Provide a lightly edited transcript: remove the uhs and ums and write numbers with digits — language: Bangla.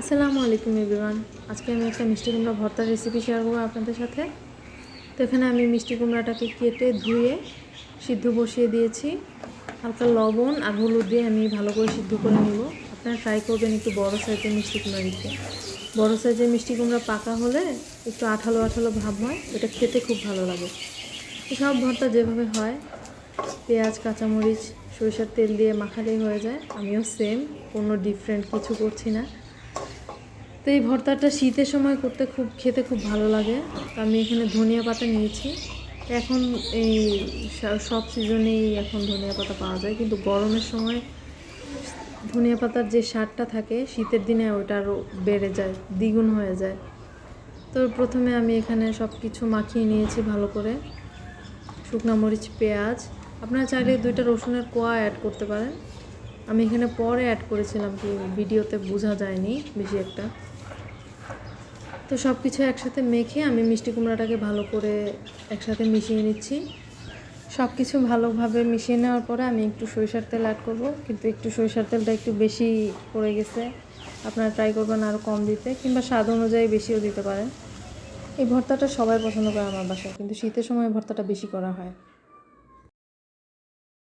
আসসালামু আলাইকুম এভরিওয়ান। আজকে আমি একটা মিষ্টি কুমড়া ভর্তার রেসিপি শেয়ার করবো আপনাদের সাথে। তো এখানে আমি মিষ্টি কুমড়াটাকে কেটে ধুয়ে সিদ্ধ বসিয়ে দিয়েছি। হালকা লবণ আর হলুদ দিয়ে আমি ভালো করে সিদ্ধ করে নিব। আপনারা ট্রাই করবেন একটু বড় সাইজের মিষ্টি কুমড়া দিতে। বড় সাইজের মিষ্টি কুমড়া পাকা হলে একটু আঠালো আঠালো ভাব হয়, এটা খেতে খুব ভালো লাগে। তো সব ভর্তা যেভাবে হয়, পেঁয়াজ কাঁচামরিচ সরিষার তেল দিয়ে মাখালেই হয়ে যায়। আমিও সেম, কোনো ডিফারেন্ট কিছু করছি না। তো এই ভর্তাটা শীতের সময় করতে খেতে খুব ভালো লাগে। তো আমি এখানে ধনিয়া পাতা নিয়েছি। এখন এই সব সিজনেই এখন ধনিয়া পাতা পাওয়া যায়, কিন্তু গরমের সময় ধনিয়া পাতার যে স্বাদটা থাকে শীতের দিনে ওইটা আরও বেড়ে যায়, দ্বিগুণ হয়ে যায়। তো প্রথমে আমি এখানে সব কিছু মাখিয়ে নিয়েছি ভালো করে। শুকনো মরিচ, পেঁয়াজ, আপনারা চাইলে 2টা রসুনের কোয়া অ্যাড করতে পারেন। আমি এখানে পরে অ্যাড করেছিলাম, কি ভিডিওতে বোঝা যায়নি বেশি একটা। তো সব কিছু একসাথে মেখে আমি মিষ্টি কুমড়াটাকে ভালো করে একসাথে মিশিয়ে নিচ্ছি। সব কিছু ভালোভাবে মিশিয়ে নেওয়ার পরে আমি একটু সরিষার তেল অ্যাড করব, কিন্তু একটু সরিষার তেলটা একটু বেশি পড়ে গেছে। আপনারা ট্রাই করবেন আরও কম দিতে, কিংবা স্বাদ অনুযায়ী বেশিও দিতে পারেন। এই ভর্তাটা সবাই পছন্দ করে আমার বাসায়, কিন্তু শীতের সময় ভর্তাটা বেশি করা হয়।